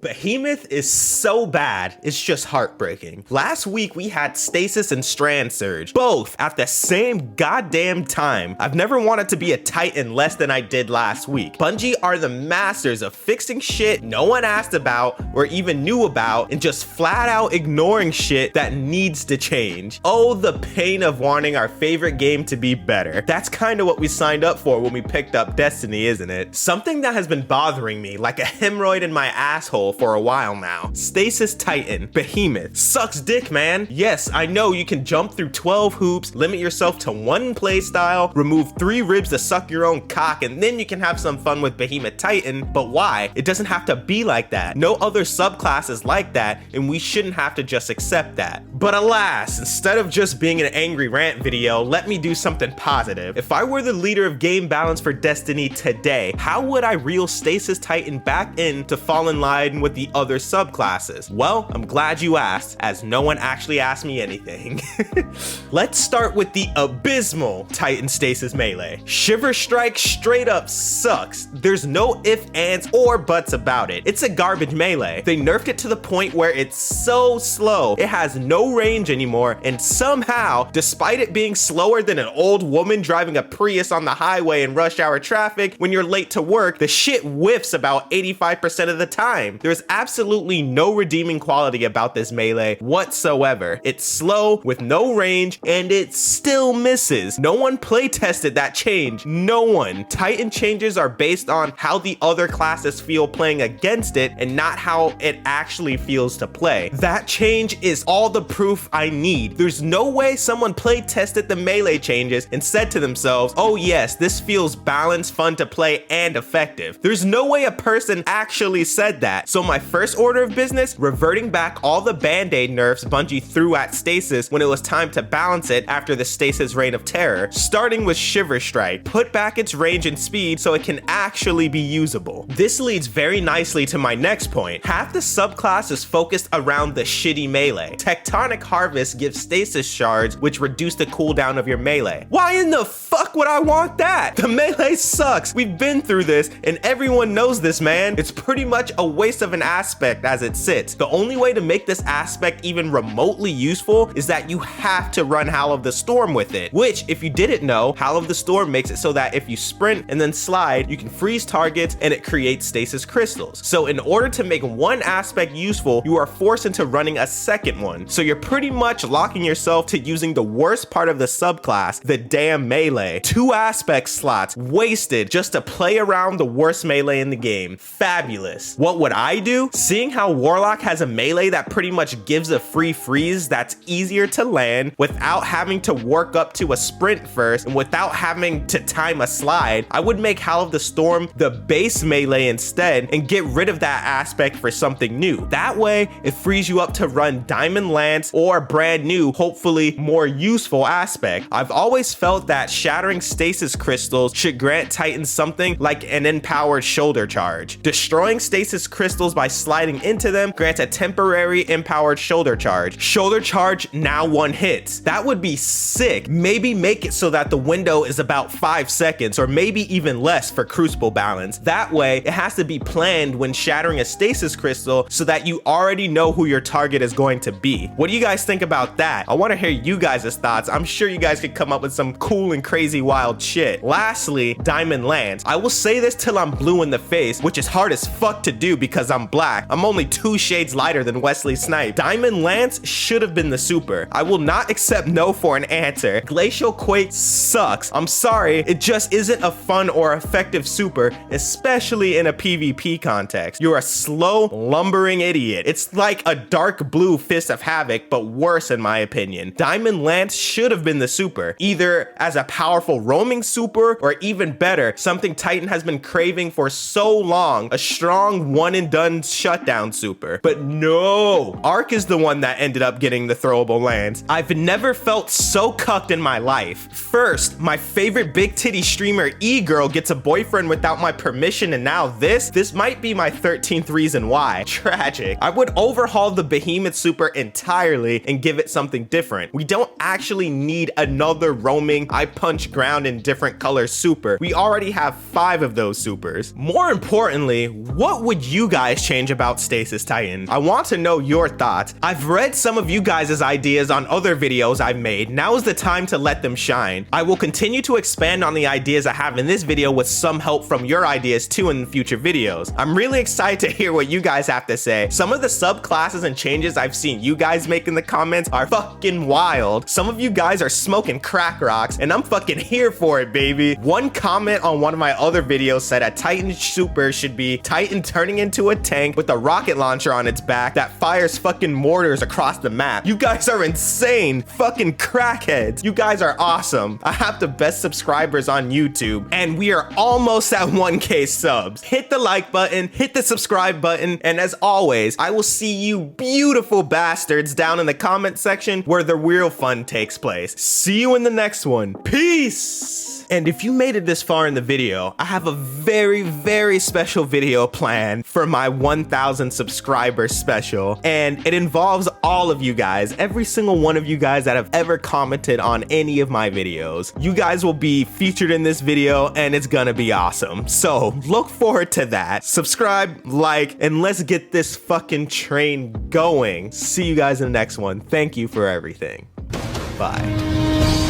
Behemoth is so bad, it's just heartbreaking. Last week we had Stasis and Strand Surge, both at the same goddamn time. I've never wanted to be a Titan less than I did last week. Bungie are the masters of fixing shit no one asked about or even knew about and just flat out ignoring shit that needs to change. Oh, the pain of wanting our favorite game to be better. That's kind of what we signed up for when we picked up Destiny, isn't it? Something that has been bothering me like a hemorrhoid in my asshole for a while now. Stasis Titan, Behemoth. Sucks dick, man. Yes, I know you can jump through 12 hoops, limit yourself to one playstyle, remove 3 ribs to suck your own cock, and then you can have some fun with Behemoth Titan, but why? It doesn't have to be like that. No other subclass is like that, and we shouldn't have to just accept that. But alas, instead of just being an angry rant video, let me do something positive. If I were the leader of game balance for Destiny today, how would I reel Stasis Titan back in to fall in line with the other subclasses? Well, I'm glad you asked, as no one actually asked me anything. Let's start with the abysmal Titan Stasis melee. Shiver Strike straight up sucks. There's no ifs, ands, or buts about it. It's a garbage melee. They nerfed it to the point where it's so slow, it has no range anymore, and somehow, despite it being slower than an old woman driving a Prius on the highway in rush hour traffic when you're late to work, the shit whiffs about 85% of the time. There's absolutely no redeeming quality about this melee whatsoever. It's slow with no range and it still misses. No one play tested that change. No one. Titan changes are based on how the other classes feel playing against it and not how it actually feels to play. That change is all the proof I need. There's no way someone play tested the melee changes and said to themselves, oh yes, this feels balanced, fun to play, and effective. There's no way a person actually said that. So my first order of business, reverting back all the band-aid nerfs Bungie threw at Stasis when it was time to balance it after the Stasis reign of terror, starting with Shiver Strike. Put back its range and speed so it can actually be usable. This leads very nicely to my next point. Half the subclass is focused around the shitty melee. Tectonic Harvest gives Stasis shards, which reduce the cooldown of your melee. Why in the fuck would I want that? The melee sucks. We've been through this and everyone knows this, man. It's pretty much a waste of an aspect as it sits. The only way to make this aspect even remotely useful is that you have to run Howl of the Storm with it, which, if you didn't know, Howl of the Storm makes it so that if you sprint and then slide, you can freeze targets and it creates stasis crystals. So in order to make one aspect useful, you are forced into running a second one. So you're pretty much locking yourself to using the worst part of the subclass, the damn melee. 2 aspect slots wasted just to play around the worst melee in the game. Fabulous. What would I do? Seeing how Warlock has a melee that pretty much gives a free freeze that's easier to land without having to work up to a sprint first and without having to time a slide, I would make Howl of the Storm the base melee instead and get rid of that aspect for something new. That way, it frees you up to run Diamond Lance or a brand new, hopefully more useful aspect. I've always felt that shattering stasis crystals should grant Titans something like an empowered shoulder charge. Destroying stasis crystals by sliding into them grants a temporary empowered shoulder charge. Shoulder charge now 1 hits. That would be sick. Maybe make it so that the window is about 5 seconds or maybe even less for crucible balance. That way, it has to be planned when shattering a stasis crystal so that you already know who your target is going to be. What do you guys think about that? I want to hear you guys' thoughts. I'm sure you guys could come up with some cool and crazy wild shit. Lastly, Diamond Lance. I will say this till I'm blue in the face, which is hard as fuck to do because I'm black. I'm only 2 shades lighter than Wesley Snipes. Diamond Lance should have been the super. I will not accept no for an answer. Glacial Quake sucks. I'm sorry, it just isn't a fun or effective super, especially in a PvP context. You're a slow, lumbering idiot. It's like a dark blue Fist of Havoc, but worse in my opinion. Diamond Lance should have been the super, either as a powerful roaming super or even better, something Titan has been craving for so long, a strong one and done shutdown super. But no, Arc is the one that ended up getting the throwable lance. I've never felt so cucked in my life. First, my favorite big titty streamer E-Girl gets a boyfriend without my permission, and now this might be my 13th reason why. Tragic. I would overhaul the Behemoth super entirely entirely and give it something different. We don't actually need another roaming I punch ground in different color super. We already have 5 of those supers. More importantly, what would you guys change about Stasis Titan? I want to know your thoughts. I've read some of you guys' ideas on other videos I've made. Now is the time to let them shine. I will continue to expand on the ideas I have in this video with some help from your ideas too in future videos. I'm really excited to hear what you guys have to say. Some of the subclasses and changes I've seen you guys make in the comments are fucking wild. Some of you guys are smoking crack rocks and I'm fucking here for it, baby. One comment on one of my other videos said a Titan super should be Titan turning into a tank with a rocket launcher on its back that fires fucking mortars across the map. You guys are insane. Fucking crackheads. You guys are awesome. I have the best subscribers on YouTube and we are almost at 1K subs. Hit the like button, hit the subscribe button, and as always, I will see you beautiful bastards down in the comment section where the real fun takes place. See you in the next one. Peace! And if you made it this far in the video, I have a very, very special video planned for my 1,000 subscriber special. And it involves all of you guys, every single one of you guys that have ever commented on any of my videos. You guys will be featured in this video and it's gonna be awesome. So look forward to that. Subscribe, like, and let's get this fucking train going. See you guys in the next one. Thank you for everything. Bye.